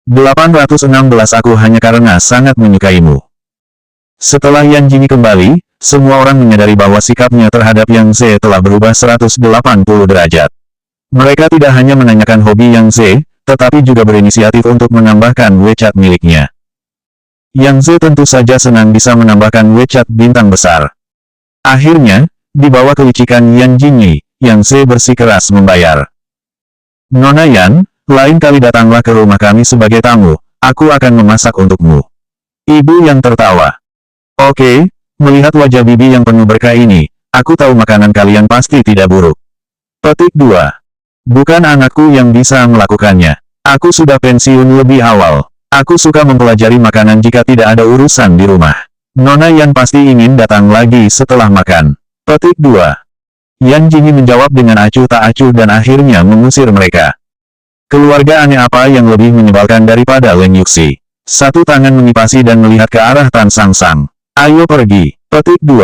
816 Aku hanya karena sangat menyukaimu. Setelah Yan Jingyi kembali, semua orang menyadari bahwa sikapnya terhadap Yang Ze telah berubah 180 derajat. Mereka tidak hanya menanyakan hobi Yang Ze, tetapi juga berinisiatif untuk menambahkan WeChat miliknya. Yang Ze tentu saja senang bisa menambahkan WeChat bintang besar. Akhirnya, di bawah kelicikan Yan Jingyi, Yang Ze bersikeras membayar. Nona Yan, lain kali datanglah ke rumah kami sebagai tamu, aku akan memasak untukmu. Ibu yang tertawa. Oke, melihat wajah bibi yang penuh berkah ini, aku tahu makanan kalian pasti tidak buruk. Petik 2. Bukan anakku yang bisa melakukannya. Aku sudah pensiun lebih awal. Aku suka mempelajari makanan jika tidak ada urusan di rumah. Nona Yan pasti ingin datang lagi setelah makan. Petik 2. Yan Jingyi menjawab dengan acuh tak acuh dan akhirnya mengusir mereka. Keluarga aneh apa yang lebih menyebalkan daripada Leng Yuxi? Satu tangan mengipasi dan melihat ke arah Tan Sangsang. Ayo pergi. Petik 2.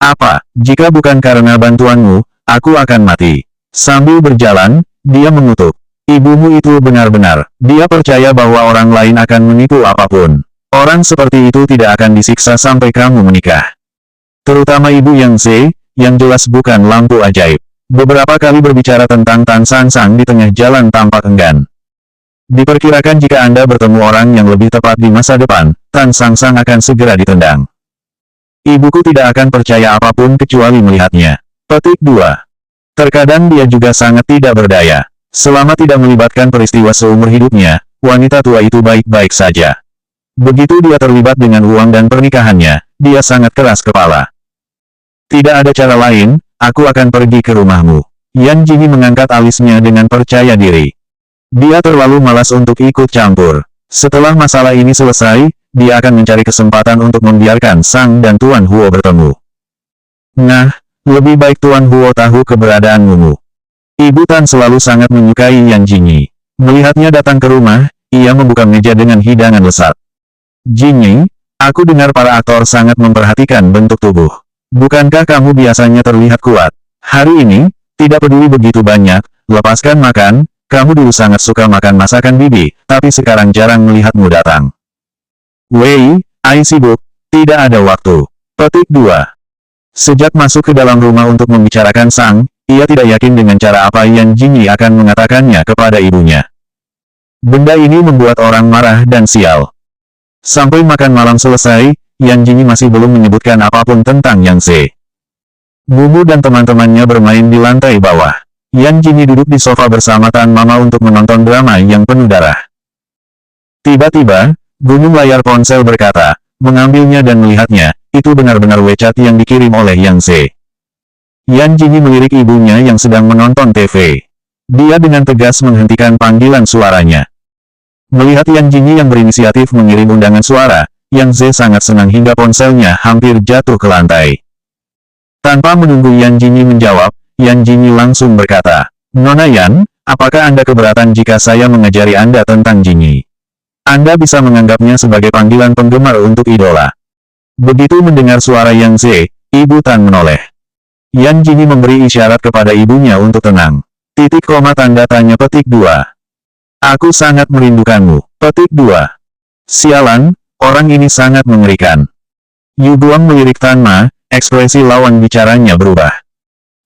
Apa? Jika bukan karena bantuanmu, aku akan mati. Sambil berjalan, dia mengutuk. Ibumu itu benar-benar, dia percaya bahwa orang lain akan menipu apapun. Orang seperti itu tidak akan disiksa sampai kamu menikah. Terutama ibu Yang Ze, yang jelas bukan lampu ajaib. Beberapa kali berbicara tentang Tan Sangsang di tengah jalan tampak enggan. Diperkirakan jika Anda bertemu orang yang lebih tepat di masa depan, Tan Sangsang akan segera ditendang. Ibuku tidak akan percaya apapun kecuali melihatnya. Petik 2. Terkadang dia juga sangat tidak berdaya. Selama tidak melibatkan peristiwa seumur hidupnya, wanita tua itu baik-baik saja. Begitu dia terlibat dengan uang dan pernikahannya, dia sangat keras kepala. Tidak ada cara lain, aku akan pergi ke rumahmu. Yan Jingyi mengangkat alisnya dengan percaya diri. Dia terlalu malas untuk ikut campur. Setelah masalah ini selesai, dia akan mencari kesempatan untuk membiarkan Sang dan Tuan Huo bertemu. Nah, lebih baik Tuan Huo tahu keberadaan Mumu. Ibu Tan selalu sangat menyukai Yan Jingyi. Melihatnya datang ke rumah, ia membuka meja dengan hidangan lesat. Jingyi, aku dengar para aktor sangat memperhatikan bentuk tubuh. Bukankah kamu biasanya terlihat kuat? Hari ini, tidak peduli begitu banyak, lepaskan makan, kamu dulu sangat suka makan masakan bibi, tapi sekarang jarang melihatmu datang. Wei, I sibuk, tidak ada waktu. Petik 2. Sejak masuk ke dalam rumah untuk membicarakan Sang, ia tidak yakin dengan cara apa Yan Jingyi akan mengatakannya kepada ibunya. Benda ini membuat orang marah dan sial. Sampai makan malam selesai, Yan Jingyi masih belum menyebutkan apapun tentang Yang Ze. Mumu dan teman-temannya bermain di lantai bawah. Yan Jingyi duduk di sofa bersama Tan Mama untuk menonton drama yang penuh darah. Tiba-tiba, gunung layar ponsel berkata, mengambilnya dan melihatnya, itu benar-benar WeChat yang dikirim oleh Yang Ze. Yan Jingyi melirik ibunya yang sedang menonton TV. Dia dengan tegas menghentikan panggilan suaranya. Melihat Yan Jingyi yang berinisiatif mengirim undangan suara, Yang Ze sangat senang hingga ponselnya hampir jatuh ke lantai. Tanpa menunggu Yan Jingyi menjawab, Yan Jingyi langsung berkata, Nona Yan, apakah Anda keberatan jika saya mengajari Anda tentang Jingyi? Anda bisa menganggapnya sebagai panggilan penggemar untuk idola. Begitu mendengar suara Yang Ze, Ibu Tan menoleh. Yan Jingyi memberi isyarat kepada ibunya untuk tenang. Titik koma tanda tanya petik 2. Aku sangat merindukanmu. Petik 2. Sialan, orang ini sangat mengerikan. Yu Guang melirik Tan Ma, ekspresi lawan bicaranya berubah.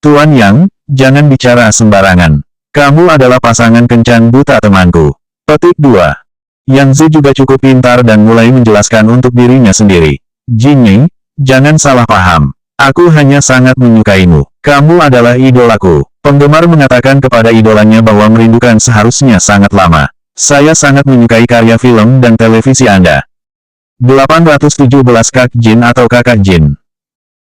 Tuan Yang, jangan bicara sembarangan. Kamu adalah pasangan kencan buta temanku. Petik 2. Yang Ze juga cukup pintar dan mulai menjelaskan untuk dirinya sendiri. Jingyi, jangan salah paham. Aku hanya sangat menyukaimu. Kamu adalah idolaku. Penggemar mengatakan kepada idolanya bahwa merindukan seharusnya sangat lama. Saya sangat menyukai karya film dan televisi Anda. 817 Kak Jin atau Kakak Jin.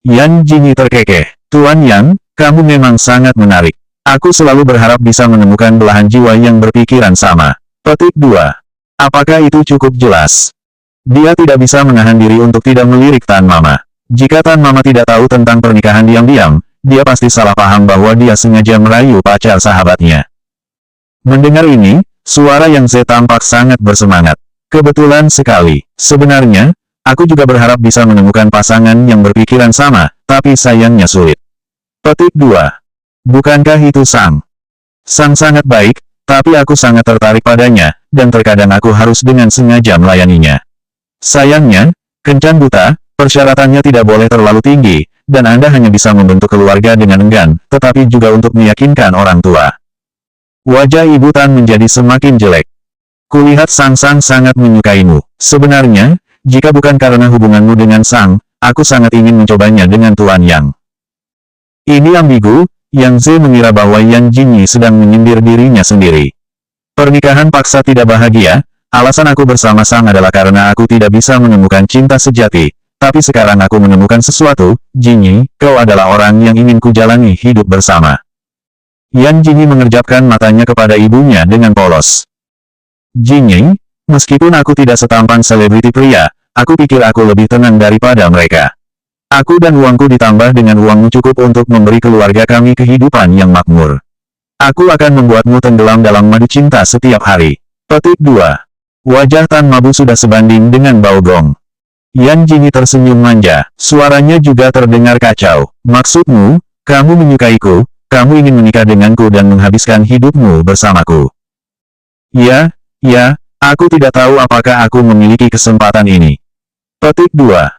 Yan Jingyi terkekeh. Tuan Yang, kamu memang sangat menarik. Aku selalu berharap bisa menemukan belahan jiwa yang berpikiran sama. Petik 2. Apakah itu cukup jelas? Dia tidak bisa menahan diri untuk tidak melirik Tan Mama. Jika Tan Mama tidak tahu tentang pernikahan diam-diam, dia pasti salah paham bahwa dia sengaja merayu pacar sahabatnya. Mendengar ini, suara Yang Ze tampak sangat bersemangat. Kebetulan sekali. Sebenarnya, aku juga berharap bisa menemukan pasangan yang berpikiran sama, tapi sayangnya sulit. Petik 2. Bukankah itu Sang? Sang sangat baik, Tapi aku sangat tertarik padanya, dan terkadang aku harus dengan sengaja melayaninya. Sayangnya, kencan buta, persyaratannya tidak boleh terlalu tinggi, dan Anda hanya bisa membentuk keluarga dengan enggan, tetapi juga untuk meyakinkan orang tua. Wajah Ibu Tan menjadi semakin jelek. Kulihat Sang sangat menyukaimu. Sebenarnya, jika bukan karena hubunganmu dengan Sang, aku sangat ingin mencobanya dengan Tuan Yang. Ini ambigu, Yang Ze mengira bahwa Yan Jinyi sedang menyindir dirinya sendiri. Pernikahan paksa tidak bahagia, alasan aku bersama Sang adalah karena aku tidak bisa menemukan cinta sejati. Tapi sekarang aku menemukan sesuatu, Jinyi, kau adalah orang yang ingin kujalani hidup bersama. Yan Jinyi mengerjapkan matanya kepada ibunya dengan polos. Jinyi, meskipun aku tidak setampan selebriti pria, aku pikir aku lebih tenang daripada mereka. Aku dan uangku ditambah dengan uangmu cukup untuk memberi keluarga kami kehidupan yang makmur. Aku akan membuatmu tenggelam dalam madu cinta setiap hari. Petik 2. Wajah Tan Mabu sudah sebanding dengan bau gong. Yan Jinyi tersenyum manja, suaranya juga terdengar kacau. Maksudmu, kamu menyukaiku, kamu ingin menikah denganku dan menghabiskan hidupmu bersamaku. Ya, aku tidak tahu apakah aku memiliki kesempatan ini. Petik 2.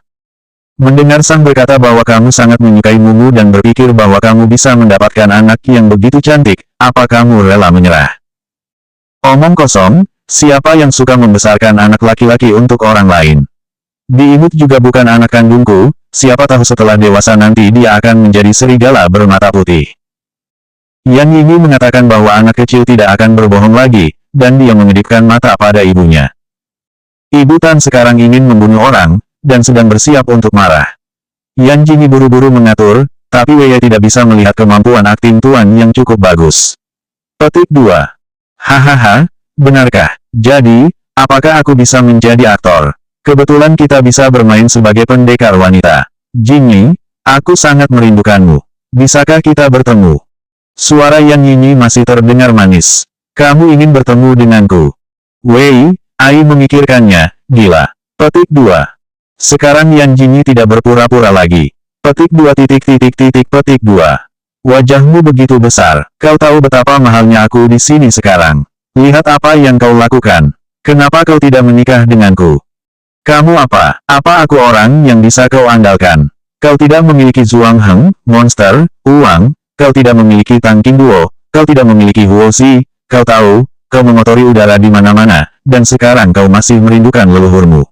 Mendengar Sang berkata bahwa kamu sangat menyukai Mumu dan berpikir bahwa kamu bisa mendapatkan anak yang begitu cantik, apa kamu rela menyerah? Omong kosong, siapa yang suka membesarkan anak laki-laki untuk orang lain? Diimut juga bukan anak kandungku, siapa tahu setelah dewasa nanti dia akan menjadi serigala bermata putih. Yan Yimi mengatakan bahwa anak kecil tidak akan berbohong lagi, dan dia mengedipkan mata pada ibunya. Ibu Tan sekarang ingin membunuh orang, dan sedang bersiap untuk marah. Yan Jinyi buru-buru mengatur, tapi Wei tidak bisa melihat kemampuan akting Tuan yang cukup bagus. Petik 2. Hahaha, benarkah? Jadi, apakah aku bisa menjadi aktor? Kebetulan kita bisa bermain sebagai pendekar wanita. Jinyi, aku sangat merindukanmu. Bisakah kita bertemu? Suara Yan Yinyi masih terdengar manis. Kamu ingin bertemu denganku? Wei, Ai memikirkannya, gila. Petik 2. Sekarang Yan Jinyi tidak berpura-pura lagi. Petik 2 petik 2. Wajahmu begitu besar. Kau tahu betapa mahalnya aku di sini sekarang. Lihat apa yang kau lakukan. Kenapa kau tidak menikah denganku? Kamu apa? Apa aku orang yang bisa kau andalkan? Kau tidak memiliki Zhuang Heng, monster, uang, kau tidak memiliki Tang Qingduo, kau tidak memiliki Huo Xi, kau tahu, kau mengotori udara di mana-mana, dan sekarang kau masih merindukan leluhurmu.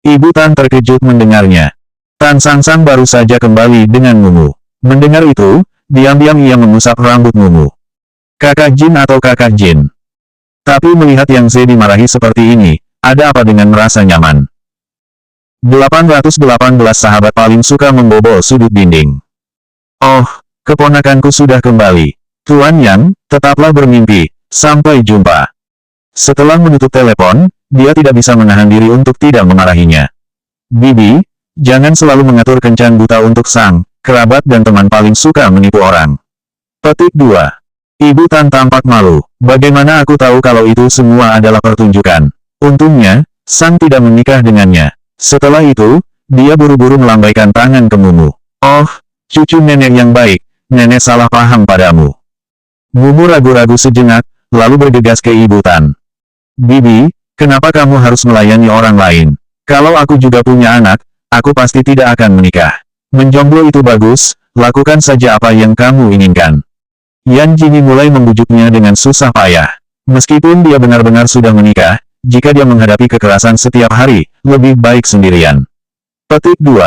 Ibu Tan terkejut mendengarnya. Tan Sang baru saja kembali dengan Mumu. Mendengar itu, diam-diam ia mengusap rambut Mumu. Kakak Jin atau kakak Jin? Tapi melihat Yang Ze dimarahi seperti ini, ada apa dengan merasa nyaman? 818 sahabat paling suka membobol sudut dinding. Oh, keponakanku sudah kembali. Tuan Yang, tetaplah bermimpi. Sampai jumpa. Setelah menutup telepon, dia tidak bisa menahan diri untuk tidak memarahinya. Bibi, jangan selalu mengatur kencan buta untuk Sang, kerabat dan teman paling suka menipu orang. Petik 2. Ibu Tan tampak malu. Bagaimana aku tahu kalau itu semua adalah pertunjukan? Untungnya, Sang tidak menikah dengannya. Setelah itu, dia buru-buru melambaikan tangan ke Mumu. Oh, cucu nenek yang baik, nenek salah paham padamu. Mumu ragu-ragu sejenak, lalu bergegas ke Ibu Tan. Bibi, kenapa kamu harus melayani orang lain? Kalau aku juga punya anak, aku pasti tidak akan menikah. Menjomblo itu bagus, lakukan saja apa yang kamu inginkan. Yan Jinyi mulai membujuknya dengan susah payah. Meskipun dia benar-benar sudah menikah, jika dia menghadapi kekerasan setiap hari, lebih baik sendirian. Petik 2.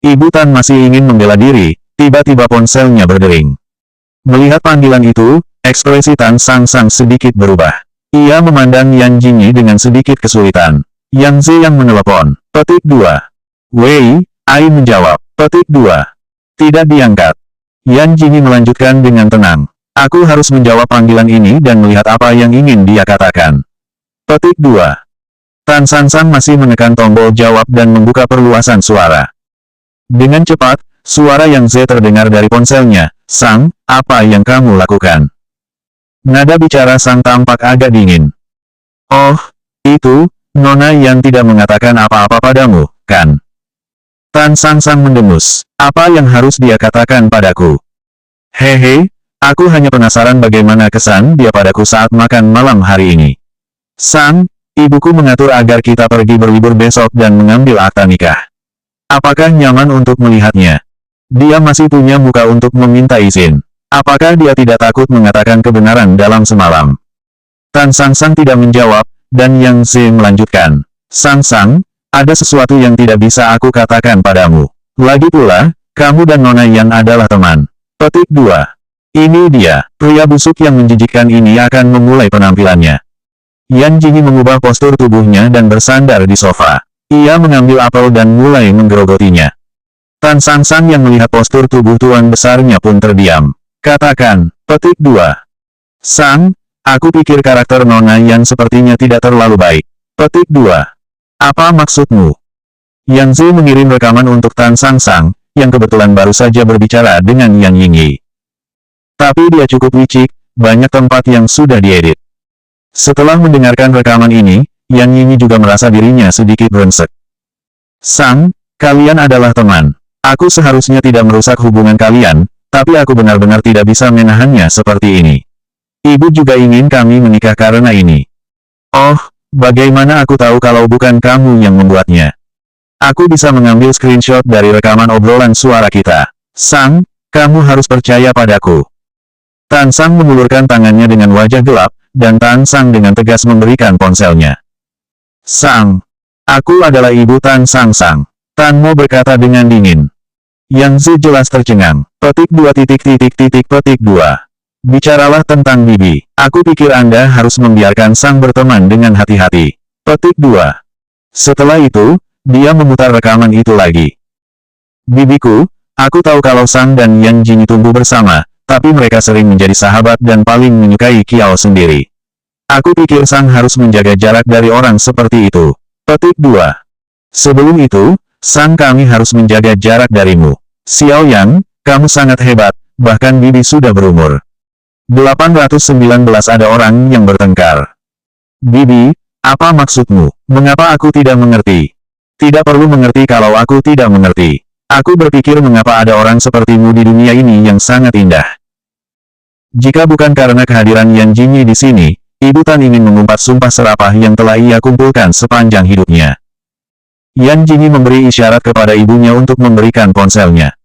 Ibu Tan masih ingin membela diri, tiba-tiba ponselnya berdering. Melihat panggilan itu, ekspresi Tan Sang sedikit berubah. Ia memandang Yan Jinyi dengan sedikit kesulitan. Yang Ze yang menelepon. Petik 2. Wei, Ai menjawab. Petik 2. Tidak diangkat. Yan Jinyi melanjutkan dengan tenang. Aku harus menjawab panggilan ini dan melihat apa yang ingin dia katakan. Petik 2. Tan Sang masih menekan tombol jawab dan membuka perluasan suara. Dengan cepat, suara Yang Ze terdengar dari ponselnya. Sang, apa yang kamu lakukan? Nada bicara Sang tampak agak dingin. Oh, itu, Nona Yan tidak mengatakan apa-apa padamu, kan? Tan Sang mendengus. Apa yang harus dia katakan padaku? Hehe, Aku hanya penasaran bagaimana kesan dia padaku saat makan malam hari ini. Sang, ibuku mengatur agar kita pergi berlibur besok dan mengambil akta nikah. Apakah nyaman untuk melihatnya? Dia masih punya muka untuk meminta izin. Apakah dia tidak takut mengatakan kebenaran dalam semalam? Tan Sang tidak menjawab, dan Yang Ze melanjutkan. Sang, ada sesuatu yang tidak bisa aku katakan padamu. Lagi pula, kamu dan Nona Yan adalah teman. Petik 2. Ini dia, pria busuk yang menjijikkan ini akan memulai penampilannya. Yan Jingyi mengubah postur tubuhnya dan bersandar di sofa. Ia mengambil apel dan mulai menggerogotinya. Tan Sang yang melihat postur tubuh tuan besarnya pun terdiam. Katakan, petik 2. Sang, aku pikir karakter Nona Yan sepertinya tidak terlalu baik. Petik 2. Apa maksudmu? Yang Ze mengirim rekaman untuk Tan Sang, yang kebetulan baru saja berbicara dengan Yan Yingyi. Tapi dia cukup licik, banyak tempat yang sudah diedit. Setelah mendengarkan rekaman ini, Yan Yingyi juga merasa dirinya sedikit brengsek. Sang, kalian adalah teman. Aku seharusnya tidak merusak hubungan kalian, tapi aku benar-benar tidak bisa menahannya seperti ini. Ibu juga ingin kami menikah karena ini. Oh, bagaimana aku tahu kalau bukan kamu yang membuatnya? Aku bisa mengambil screenshot dari rekaman obrolan suara kita. Sang, kamu harus percaya padaku. Tan Sang mengulurkan tangannya dengan wajah gelap, dan Tan Sang dengan tegas memberikan ponselnya. Sang, aku adalah ibu Tan Sang. Tan Mo berkata dengan dingin. Yang Ze jelas tercengang. Petik 2. Petik 2. Bicaralah tentang bibi. Aku pikir Anda harus membiarkan Sang berteman dengan hati-hati. Petik 2. Setelah itu, dia memutar rekaman itu lagi. Bibiku, aku tahu kalau Sang dan Yan Jingyi tumbuh bersama, tapi mereka sering menjadi sahabat dan paling menyukai Kiao sendiri. Aku pikir Sang harus menjaga jarak dari orang seperti itu. Petik 2. Sebelum itu, Sang kami harus menjaga jarak darimu. Xiao Yang, kamu sangat hebat, bahkan bibi sudah berumur 819. Ada orang yang bertengkar. Bibi, apa maksudmu? Mengapa aku tidak mengerti? Tidak perlu mengerti kalau aku tidak mengerti. Aku berpikir mengapa ada orang sepertimu di dunia ini yang sangat indah. Jika bukan karena kehadiran Yan Jingyi di sini, Ibu Tan ingin mengumpat sumpah serapah yang telah ia kumpulkan sepanjang hidupnya. Yan Jingyi memberi isyarat kepada ibunya untuk memberikan ponselnya.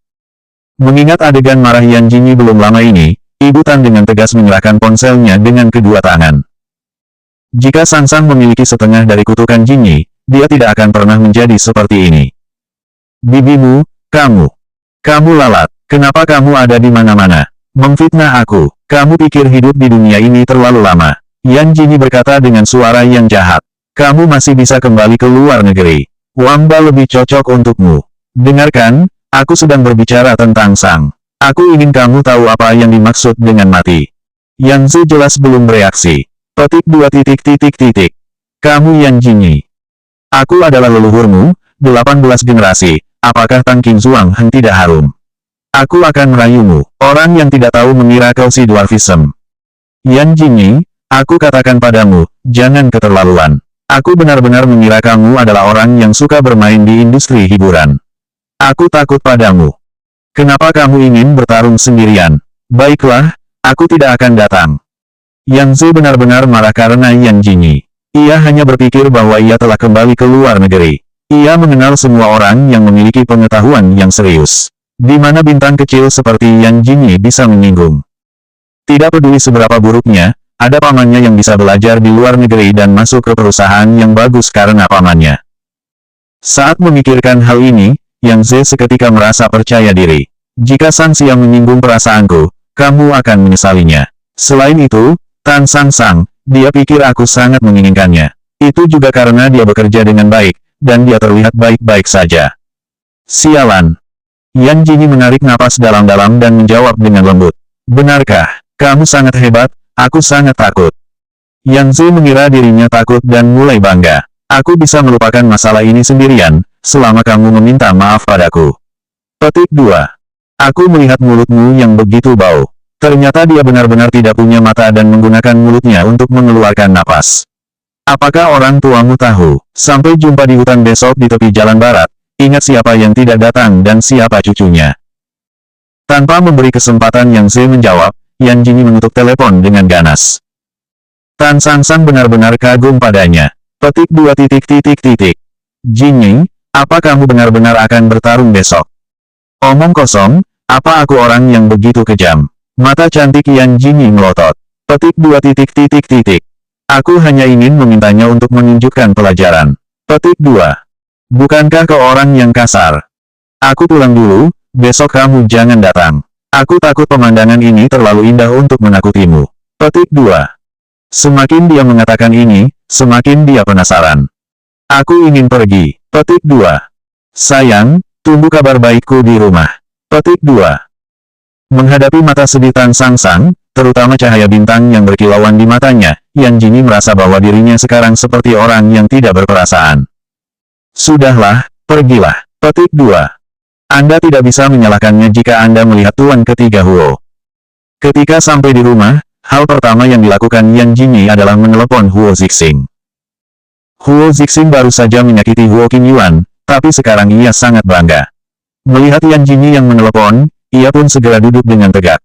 Mengingat adegan marah Yan Jingyi belum lama ini, Ibu Tan dengan tegas menyerahkan ponselnya dengan kedua tangan. Jika Sang memiliki setengah dari kutukan Jingyi, dia tidak akan pernah menjadi seperti ini. Bibimu, kamu lalat, kenapa kamu ada di mana-mana? Memfitnah aku, kamu pikir hidup di dunia ini terlalu lama. Yan Jingyi berkata dengan suara yang jahat. Kamu masih bisa kembali ke luar negeri. Wamba lebih cocok untukmu. Dengarkan, aku sedang berbicara tentang Sang. Aku ingin kamu tahu apa yang dimaksud dengan mati. Yang Ze jelas belum bereaksi. Petik 2. Kamu Yan Jingyi. Aku adalah leluhurmu, 18 generasi. Apakah Tang Qingzuang Heng tidak harum? Aku akan merayumu, orang yang tidak tahu mengira kau si dwarfism. Yan Jingyi, aku katakan padamu, jangan keterlaluan. Aku benar-benar mengira kamu adalah orang yang suka bermain di industri hiburan. Aku takut padamu. Kenapa kamu ingin bertarung sendirian? Baiklah, aku tidak akan datang. Yang Ze benar-benar marah karena Yan Jingyi. Ia hanya berpikir bahwa ia telah kembali ke luar negeri. Ia mengenal semua orang yang memiliki pengetahuan yang serius. Di mana bintang kecil seperti Yan Jingyi bisa menyinggung. Tidak peduli seberapa buruknya, ada pamannya yang bisa belajar di luar negeri dan masuk ke perusahaan yang bagus karena pamannya. Saat memikirkan hal ini, Yang Ze seketika merasa percaya diri. Jika Sang Siang menyinggung perasaanku, kamu akan menyesalinya. Selain itu, Tan Sang, dia pikir aku sangat menginginkannya. Itu juga karena dia bekerja dengan baik, dan dia terlihat baik-baik saja. Sialan. Yan Jingyi menarik napas dalam-dalam dan menjawab dengan lembut. Benarkah? Kamu sangat hebat, aku sangat takut. Yang Ze mengira dirinya takut dan mulai bangga. Aku bisa melupakan masalah ini sendirian, selama kamu meminta maaf padaku. Petik 2. Aku melihat mulutmu yang begitu bau. Ternyata dia benar-benar tidak punya mata dan menggunakan mulutnya untuk mengeluarkan napas. Apakah orang tuamu tahu? Sampai jumpa di hutan besok di tepi jalan barat. Ingat siapa yang tidak datang dan siapa cucunya. Tanpa memberi kesempatan Yang Ze menjawab, Yan Jingyi menutup telepon dengan ganas. Tan Sangsang benar-benar kagum padanya. Petik 2 titik titik titik. Jingyi, apa kamu benar-benar akan bertarung besok? Omong kosong, apa aku orang yang begitu kejam? Mata cantik Yan Jingyi melotot. Petik 2 titik titik titik. Aku hanya ingin memintanya untuk menunjukkan pelajaran. Petik 2. Bukankah kau orang yang kasar? Aku pulang dulu, besok kamu jangan datang. Aku takut pemandangan ini terlalu indah untuk menakutimu. Petik 2. Semakin dia mengatakan ini, semakin dia penasaran. Aku ingin pergi. Petik 2. Sayang, tunggu kabar baikku di rumah. Petik 2. Menghadapi mata sedih Tan Sangsang, terutama cahaya bintang yang berkilauan di matanya, Yan Jingyi merasa bahwa dirinya sekarang seperti orang yang tidak berperasaan. Sudahlah, pergilah. Petik 2. Anda tidak bisa menyalahkannya jika Anda melihat tuan ketiga Huo. Ketika sampai di rumah, hal pertama yang dilakukan Yan Jingyi adalah menelepon Huo Zixing. Huo Zixing baru saja menyakiti Huo Qingyuan, tapi sekarang ia sangat bangga. Melihat Yan Jingyi yang menelepon, ia pun segera duduk dengan tegak.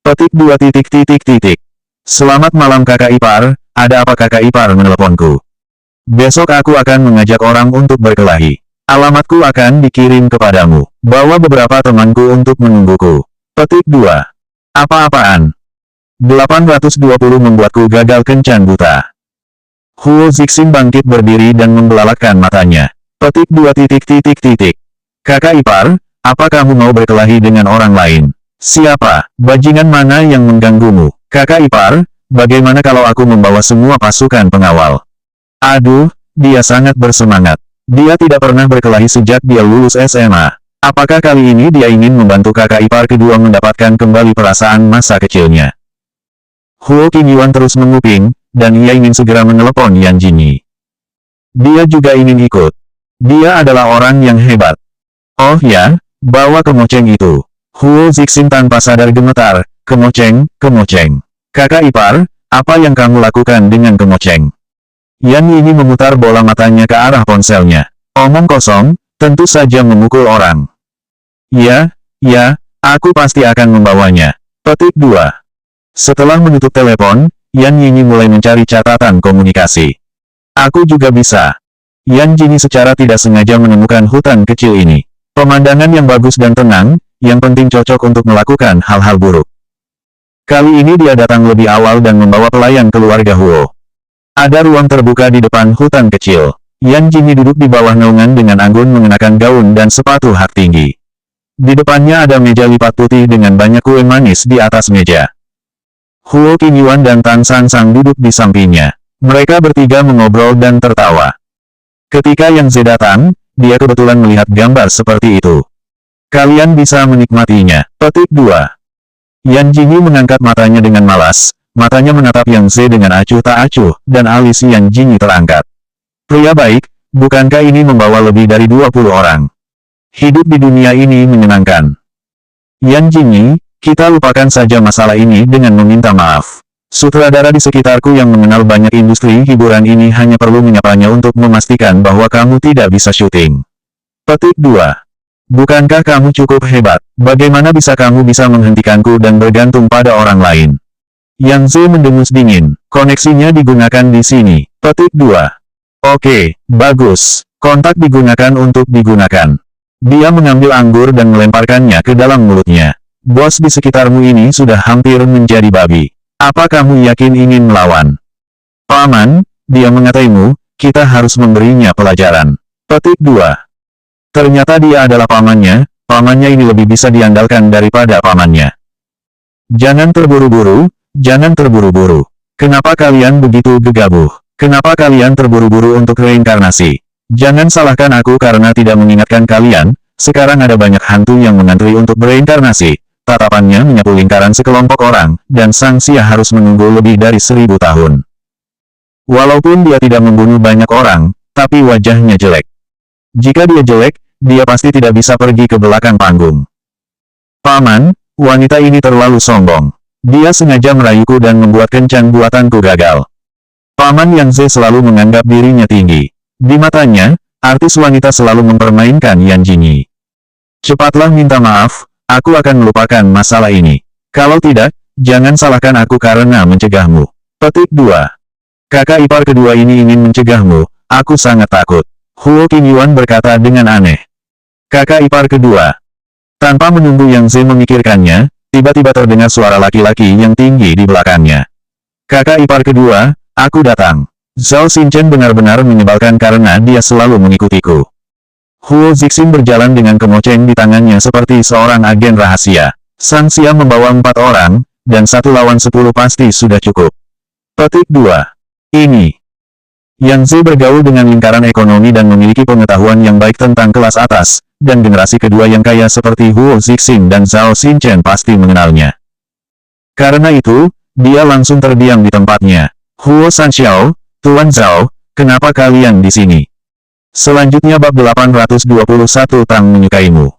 Petik 2 titik titik titik. Selamat malam kakak ipar, ada apa kakak ipar meneleponku? Besok aku akan mengajak orang untuk berkelahi. Alamatku akan dikirim kepadamu. Bawa beberapa temanku untuk menungguku. Petik 2. Apa-apaan? 820 membuatku gagal kencan buta. Huo Zixing bangkit berdiri dan membelalakkan matanya. Petik 2 titik titik titik. Kakak ipar, apa kamu mau berkelahi dengan orang lain? Siapa? Bajingan mana yang mengganggumu? Kakak ipar, bagaimana kalau aku membawa semua pasukan pengawal? Aduh, dia sangat bersemangat. Dia tidak pernah berkelahi sejak dia lulus SMA. Apakah kali ini dia ingin membantu kakak ipar kedua mendapatkan kembali perasaan masa kecilnya? Huo Qingyuan terus menguping, dan ia ingin segera menelepon Yan Jingyi. Dia juga ingin ikut. Dia adalah orang yang hebat. Oh ya, bawa kemoceng itu. Huo Zixing tanpa sadar gemetar. Kemoceng, kemoceng. Kakak ipar, apa yang kamu lakukan dengan kemoceng? Yan Jingyi memutar bola matanya ke arah ponselnya. Omong kosong, tentu saja memukul orang. Ya, aku pasti akan membawanya. Petik 2. Setelah menutup telepon, Yan Jingyi mulai mencari catatan komunikasi. Aku juga bisa. Yan Jingyi secara tidak sengaja menemukan hutan kecil ini. Pemandangan yang bagus dan tenang, yang penting cocok untuk melakukan hal-hal buruk. Kali ini dia datang lebih awal dan membawa pelayan keluarga Huo. Ada ruang terbuka di depan hutan kecil. Yan Jingyi duduk di bawah naungan dengan anggun mengenakan gaun dan sepatu hak tinggi. Di depannya ada meja lipat putih dengan banyak kue manis di atas meja. Huo Qingyuan dan Tan Sangsang duduk di sampingnya. Mereka bertiga mengobrol dan tertawa. Ketika Yang Ze datang, dia kebetulan melihat gambar seperti itu. Kalian bisa menikmatinya. Petik 2. Yan Jingyi mengangkat matanya dengan malas. Matanya menatap Yang Ze dengan acuh tak acuh, dan alis Yan Jingyi terangkat. Pria baik, bukankah ini membawa lebih dari 20 orang? Hidup di dunia ini menyenangkan. Yan Jingyi, kita lupakan saja masalah ini dengan meminta maaf. Sutradara di sekitarku yang mengenal banyak industri hiburan ini hanya perlu menyapanya untuk memastikan bahwa kamu tidak bisa syuting. Petik 2. Bukankah kamu cukup hebat? Bagaimana bisa kamu bisa menghentikanku dan bergantung pada orang lain? Yang Ze mendengus dingin. Koneksinya digunakan di sini. Petik 2. Oke, bagus. Kontak digunakan untuk digunakan. Dia mengambil anggur dan melemparkannya ke dalam mulutnya. Bos di sekitarmu ini sudah hampir menjadi babi. Apa kamu yakin ingin melawan? Paman, dia mengataimu, kita harus memberinya pelajaran. Petik 2. Ternyata dia adalah pamannya ini lebih bisa diandalkan daripada pamannya. Jangan terburu-buru. Jangan terburu-buru. Kenapa kalian begitu gegabah? Kenapa kalian terburu-buru untuk reinkarnasi? Jangan salahkan aku karena tidak mengingatkan kalian, sekarang ada banyak hantu yang mengantri untuk bereinkarnasi. Tatapannya menyapu lingkaran sekelompok orang, dan sang Xia harus menunggu lebih dari 1000 tahun. Walaupun dia tidak membunuh banyak orang, tapi wajahnya jelek. Jika dia jelek, dia pasti tidak bisa pergi ke belakang panggung. Paman, wanita ini terlalu sombong. Dia sengaja merayuku dan membuat kencan buatanku gagal. Paman Yang Ze selalu menganggap dirinya tinggi. Di matanya, artis wanita selalu mempermainkan Yan Jingyi. Cepatlah minta maaf, aku akan melupakan masalah ini. Kalau tidak, Jangan salahkan aku karena mencegahmu. Petik 2. Kakak ipar kedua ini ingin mencegahmu, aku sangat takut. Huo Qingyuan berkata dengan aneh. Kakak ipar kedua. Tanpa menunggu Yang Zi memikirkannya, tiba-tiba terdengar suara laki-laki yang tinggi di belakangnya. Kakak ipar kedua, aku datang. Zhao Xinchen benar-benar menyebalkan karena dia selalu mengikutiku. Huo Zixin berjalan dengan kemoceng di tangannya seperti seorang agen rahasia. Sang Xia membawa 4 orang, dan 1 lawan 10 pasti sudah cukup. Petik 2. Ini. Yang Zi bergaul dengan lingkaran ekonomi dan memiliki pengetahuan yang baik tentang kelas atas, dan generasi kedua yang kaya seperti Huo Zixin dan Zhao Xinchen pasti mengenalnya. Karena itu, dia langsung terdiam di tempatnya. Huo Sanxiao, Tuan Zhao, kenapa kalian di sini? Selanjutnya bab 821 Tang menyukaimu.